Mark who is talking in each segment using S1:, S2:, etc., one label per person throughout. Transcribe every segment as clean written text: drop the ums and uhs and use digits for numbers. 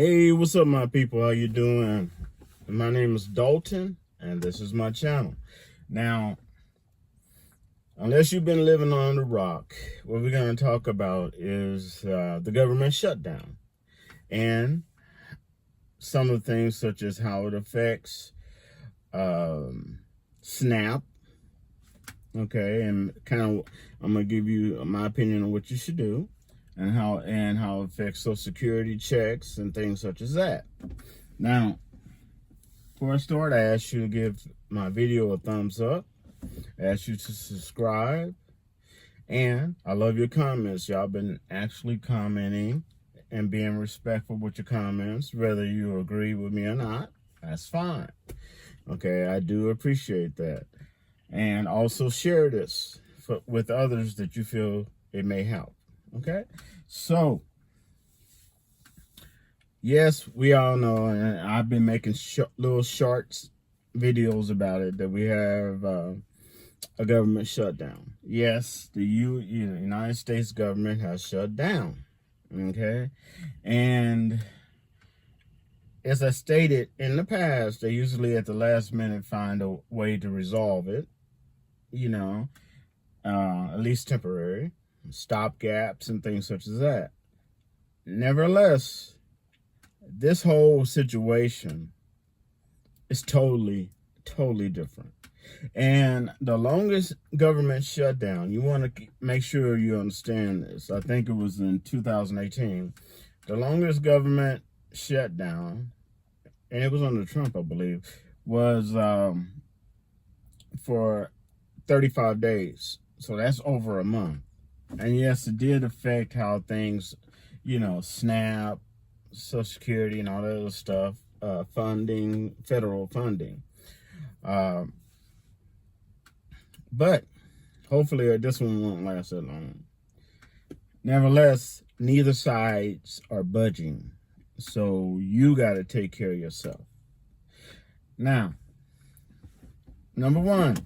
S1: Hey, what's up, my people? How you doing? My name is Dalton, and this is my channel. Now, unless you've been living on the rock, what we're going to talk about is the government shutdown and some of the things such as how it affects SNAP. Okay, and kind of I'm going to give you my opinion on what you should do. And how it affects Social Security checks and things such as that. Now, before I start, I ask you to give my video a thumbs up. I ask you to subscribe. And I love your comments. Y'all been actually commenting and being respectful with your comments. Whether you agree with me or not, that's fine. Okay, I do appreciate that. And also share this with others that you feel it may help. Okay, so yes, we all know, and I've been making little shorts videos about it, that we have a government shutdown. Yes, the United States government has shut down. Okay, and as I stated in the past, they usually at the last minute find a way to resolve it. At least temporary. Stop gaps and things such as that. Nevertheless, this whole situation is totally different. And the longest government shutdown, you want to make sure you understand this. I think it was in 2018. The longest government shutdown, and it was under Trump, I believe, was for 35 days. So that's over a month. And yes, it did affect how things, SNAP, Social Security, and all that other stuff, funding, federal funding. But hopefully this one won't last that long. Nevertheless, neither sides are budging. So you got to take care of yourself. Now, number one,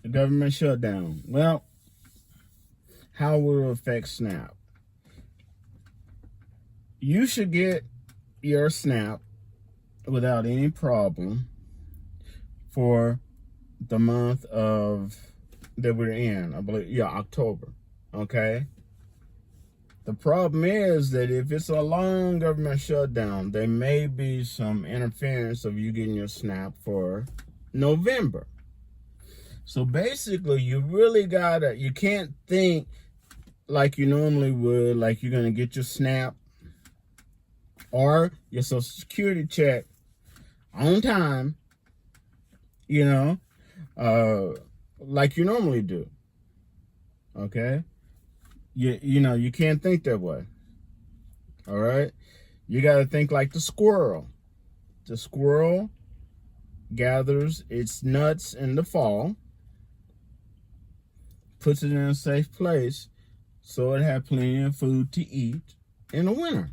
S1: the government shutdown. Well, how will it affect SNAP? You should get your SNAP without any problem for the month of that we're in, I believe, October. Okay. The problem is that if it's a long government shutdown, there may be some interference of you getting your SNAP for November. So basically, you can't think like you normally would, like you're going to get your SNAP or your Social Security check on time, like you normally do. Okay? You can't think that way. All right? You got to think like the squirrel. The squirrel gathers its nuts in the fall, puts it in a safe place, so it had plenty of food to eat in the winter.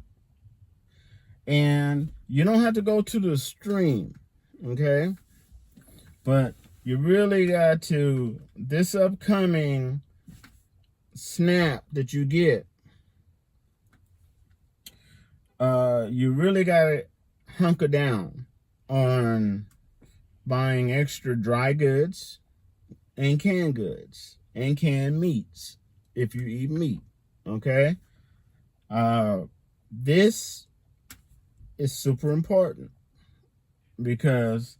S1: And you don't have to go to the stream, okay? But you really got to, this upcoming SNAP that you get, you really got to hunker down on buying extra dry goods and canned goods and canned meats if you eat meat. Okay, this is super important because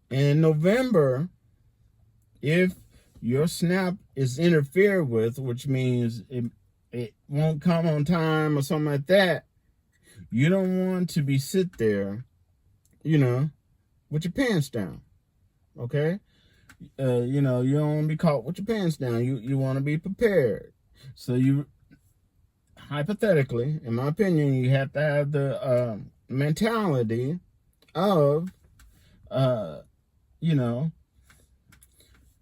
S1: in November, if your SNAP is interfered with, which means it won't come on time or something like that, you don't want to be sit there, with your pants down. Okay. You don't want to be caught with your pants down. You want to be prepared. So hypothetically, in my opinion, you have to have the mentality of,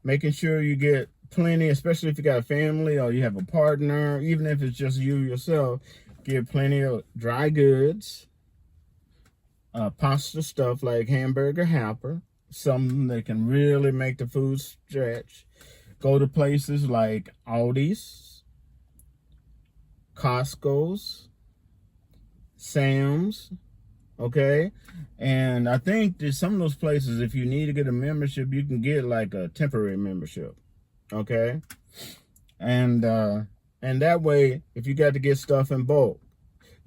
S1: making sure you get plenty, especially if you got a family or you have a partner, even if it's just you yourself, get plenty of dry goods, pasta stuff like hamburger helper, something that can really make the food stretch. Go to places like Aldi's, Costco's, Sam's, okay? And I think that some of those places, if you need to get a membership, you can get like a temporary membership, okay? And that way, if you got to get stuff in bulk,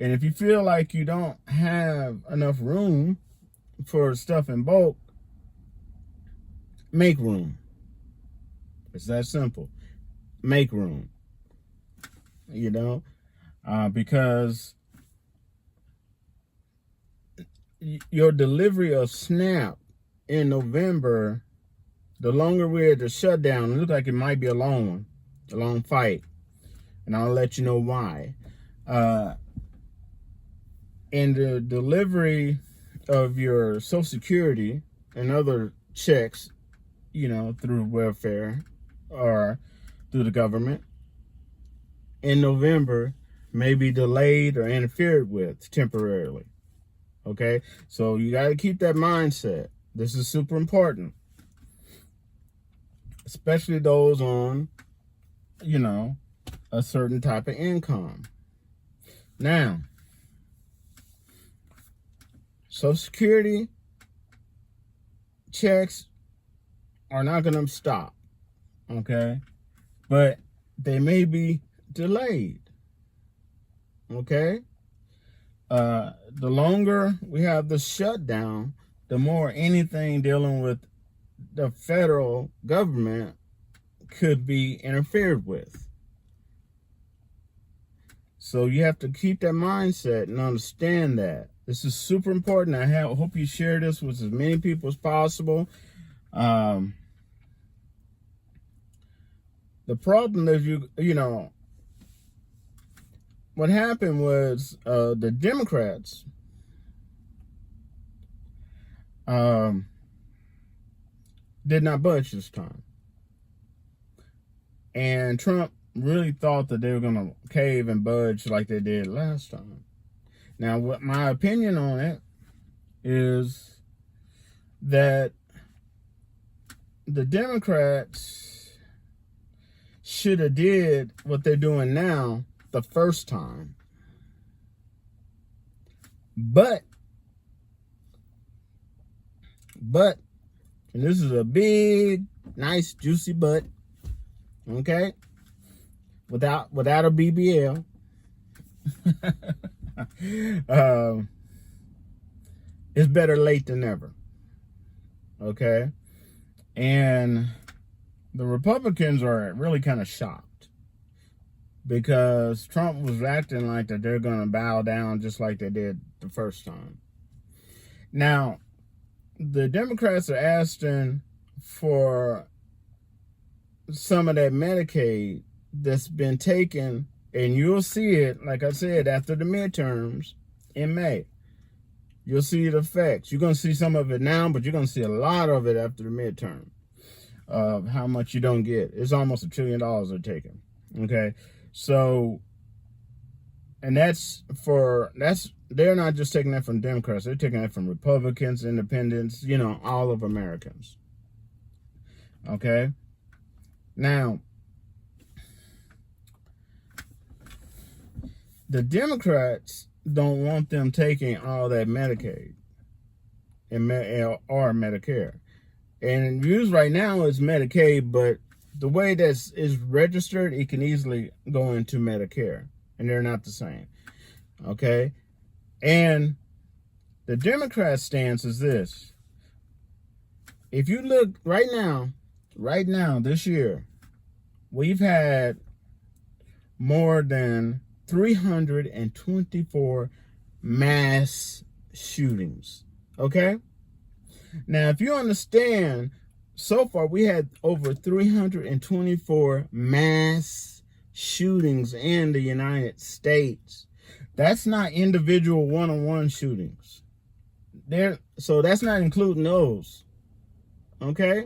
S1: and if you feel like you don't have enough room for stuff in bulk, make room. It's that simple. Make room. You know, because your delivery of SNAP in November, the longer we're at the shutdown, it looks like it might be a long fight. And I'll let you know why. And the delivery of your Social Security and other checks, you know, through welfare or through the government in November may be delayed or interfered with temporarily. Okay? So you got to keep that mindset. This is super important. Especially those on, you know, a certain type of income. Now, Social Security checks are not going to stop, okay? But they may be delayed, okay? The longer we have the shutdown, the more anything dealing with the federal government could be interfered with. So you have to keep that mindset and understand that. This is super important. I hope you share this with as many people as possible. The problem is, you know, what happened was the Democrats did not budge this time. And Trump really thought that they were going to cave and budge like they did last time. Now, what my opinion on it is that the Democrats should have did what they're doing now the first time. But, and this is a big, nice, juicy but, okay? Without a BBL. It's better late than never. Okay? And the Republicans are really kind of shocked because Trump was acting like that they're going to bow down just like they did the first time. Now, the Democrats are asking for some of that Medicaid that's been taken, and you'll see it, like I said, after the midterms in May. You'll see the effects. You're going to see some of it now, but you're going to see a lot of it after the midterm of how much you don't get. It's almost $1 trillion they're taking. Okay? So, and they're not just taking that from Democrats. They're taking that from Republicans, independents, you know, all of Americans. Okay? Now, the Democrats don't want them taking all that Medicaid or Medicare. And used right now is Medicaid, but the way that is registered, it can easily go into Medicare. And they're not the same. Okay? And the Democrat stance is this. If you look right now, this year, we've had more than 324 mass shootings. Okay? Now, if you understand, so far we had over 324 mass shootings in the United States. That's not individual one-on-one shootings. So that's not including those. Okay?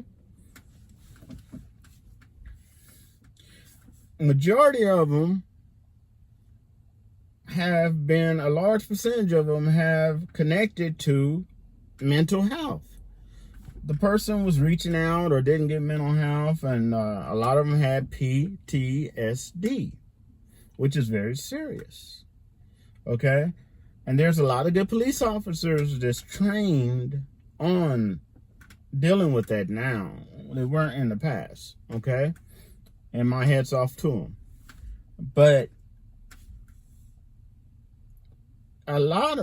S1: Majority of them have been, a large percentage of them have connected to mental health. The person was reaching out or didn't get mental health, and a lot of them had PTSD, which is very serious. Okay? And there's a lot of good police officers that's trained on dealing with that now. They weren't in the past, okay? And my head's off to them. But a lot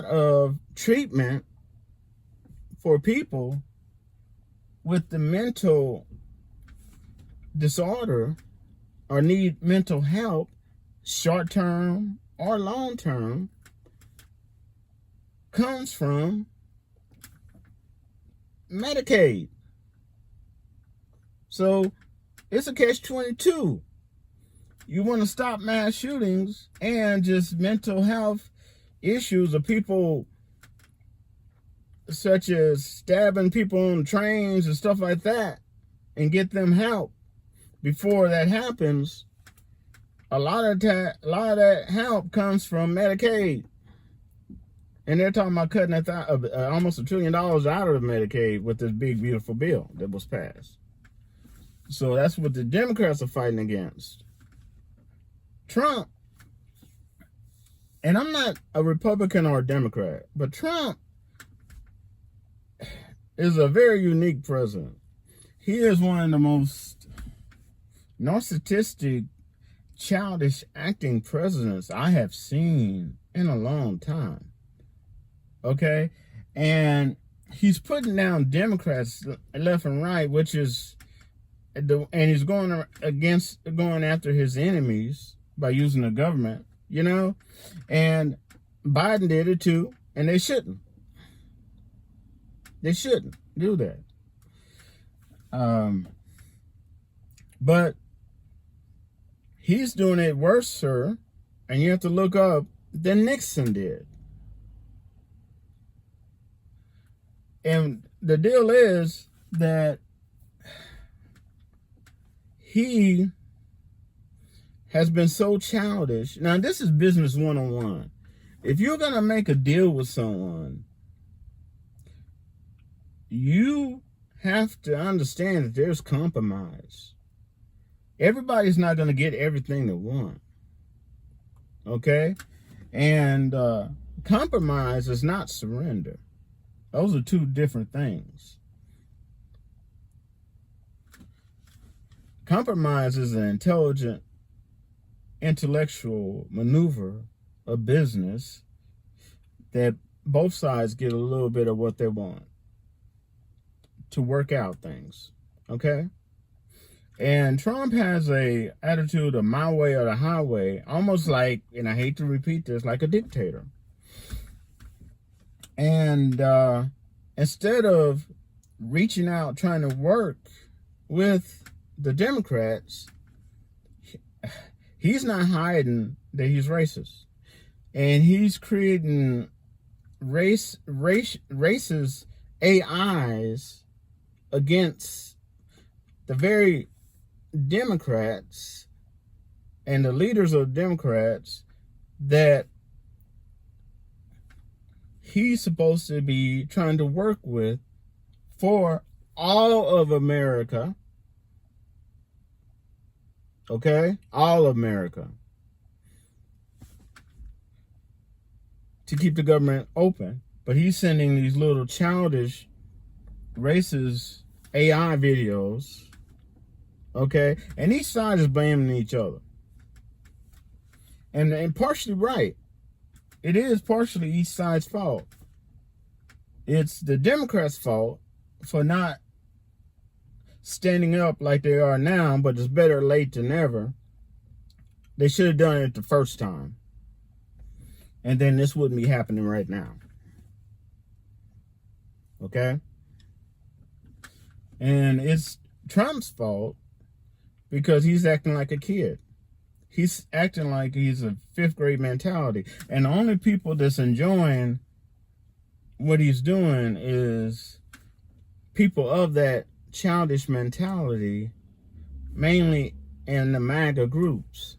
S1: of treatment for people with the mental disorder or need mental help, short term or long term, comes from Medicaid. So it's a catch-22. You want to stop mass shootings and just mental health issues of people such as stabbing people on trains and stuff like that, and get them help before that happens. A lot of that help comes from Medicaid. And they're talking about cutting almost $1 trillion out of Medicaid with this big, beautiful bill that was passed. So that's what the Democrats are fighting against. Trump, and I'm not a Republican or a Democrat, but Trump is a very unique president. He is one of the most narcissistic, childish acting presidents I have seen in a long time. Okay? And he's putting down Democrats left and right, which is, and he's going after his enemies by using the government, you know? And Biden did it too, and they shouldn't. They shouldn't do that. But he's doing it worse, sir, and you have to look up, than Nixon did. And the deal is that he has been so childish. Now, this is business 101. If you're going to make a deal with someone, you have to understand that there's compromise. Everybody's not going to get everything they want. Okay? And compromise is not surrender. Those are two different things. Compromise is an intelligent, intellectual maneuver of business that both sides get a little bit of what they want to work out things. Okay? And Trump has a attitude of my way or the highway, almost like, and I hate to repeat this, like a dictator. And instead of reaching out, trying to work with the Democrats, he's not hiding that he's racist. And he's creating racist AIs against the very Democrats and the leaders of Democrats that he's supposed to be trying to work with for all of America. Okay? All of America. To keep the government open. But he's sending these little childish, racist AI videos. Okay? And each side is blaming each other. And partially right. It is partially each side's fault. It's the Democrats' fault for not standing up like they are now, but it's better late than never. They should have done it the first time. And then this wouldn't be happening right now. Okay? And it's Trump's fault because he's acting like a kid. He's acting like he's a fifth grade mentality. And the only people that's enjoying what he's doing is people of that childish mentality, mainly in the MAGA groups.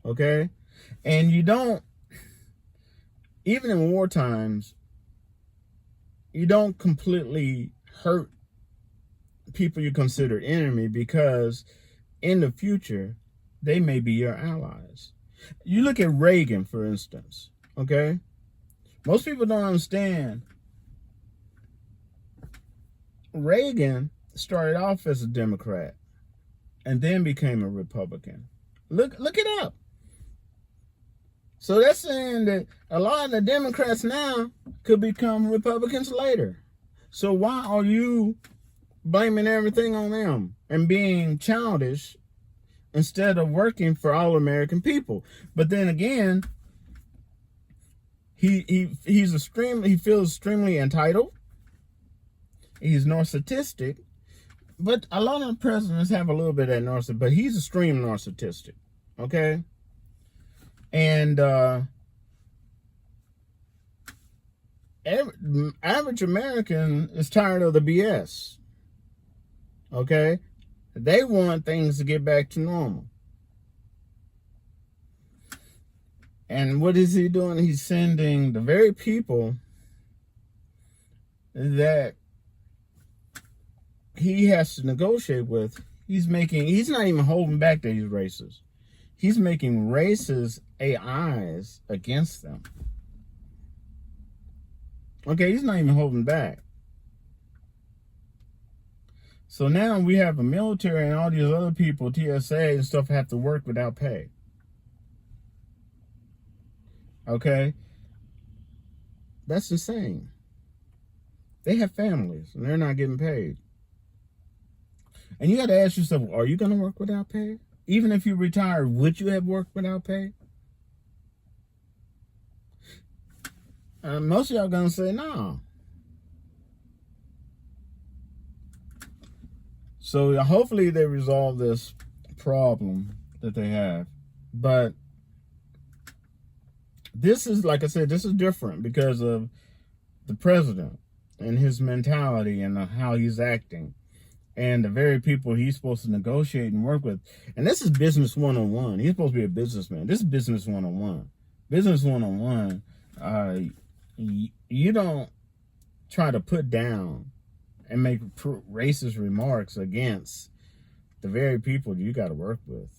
S1: Okay? And you don't, even in war times, you don't completely hurt people you consider enemy, because in the future, they may be your allies. You look at Reagan, for instance. Okay? Most people don't understand. Reagan started off as a Democrat and then became a Republican. Look it up. So that's saying that a lot of the Democrats now could become Republicans later. So why are you blaming everything on them and being childish instead of working for all American people? But then again, he feels extremely entitled. He's narcissistic, but a lot of presidents have a little bit of that narcissism, but he's extreme narcissistic, okay? And average American is tired of the BS, okay? They want things to get back to normal. And what is he doing? He's sending the very people that he has to negotiate with. He's not even holding back these races. He's making racist AIs against them. Okay, he's not even holding back. So now we have the military and all these other people, TSA and stuff, have to work without pay. Okay? That's insane. They have families and they're not getting paid. And you got to ask yourself, are you going to work without pay? Even if you retire, would you have worked without pay? Most of y'all going to say no. So hopefully they resolve this problem that they have. But this is, like I said, this is different because of the president and his mentality and how he's acting. And the very people he's supposed to negotiate and work with. And this is business 101. He's supposed to be a businessman. This is business 101. Business 101, you don't try to put down and make racist remarks against the very people you got to work with.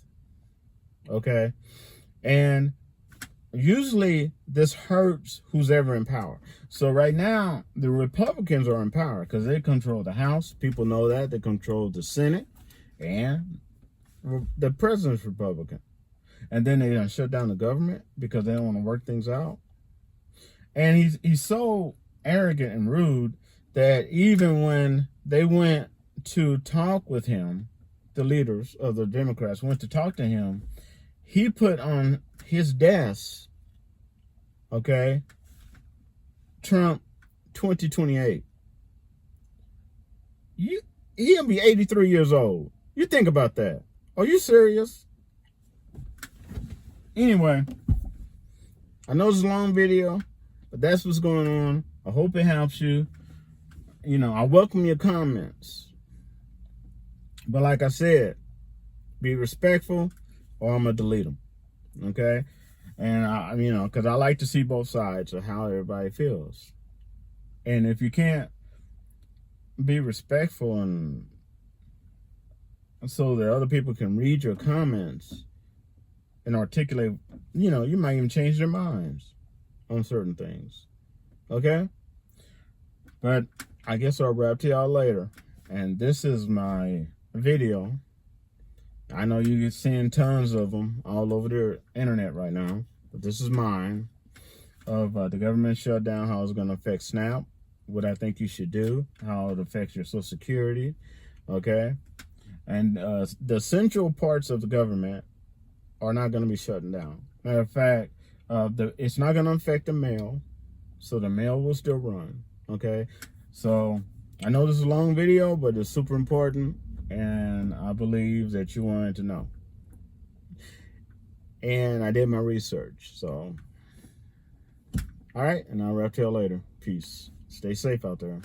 S1: Okay? And usually this hurts who's ever in power. So right now, the Republicans are in power because they control the House. People know that. They control the Senate. And the president's Republican. And then they shut down the government because they don't want to work things out. And he's so arrogant and rude that even when they went to talk with him, the leaders of the Democrats went to talk to him, he put on his desk, okay, Trump 2028. He'll be 83 years old. You think about that. Are you serious? Anyway, I know it's a long video, but that's what's going on. I hope it helps you. You know, I welcome your comments. But like I said, be respectful or I'm going to delete them. Okay? And, because I like to see both sides of how everybody feels. And if you can't be respectful and so that other people can read your comments and articulate, you might even change their minds on certain things. Okay? But I guess I'll wrap to y'all later. And this is my video. I know you're seeing tons of them all over the internet right now. But this is mine of the government shutdown, how it's going to affect SNAP, what I think you should do, how it affects your Social Security. Okay? And the central parts of the government are not going to be shutting down. Matter of fact, it's not going to affect the mail. So the mail will still run. Okay? So I know this is a long video, but it's super important. And I believe that you wanted to know. And I did my research. So, all right. And I'll wrap to you later. Peace. Stay safe out there.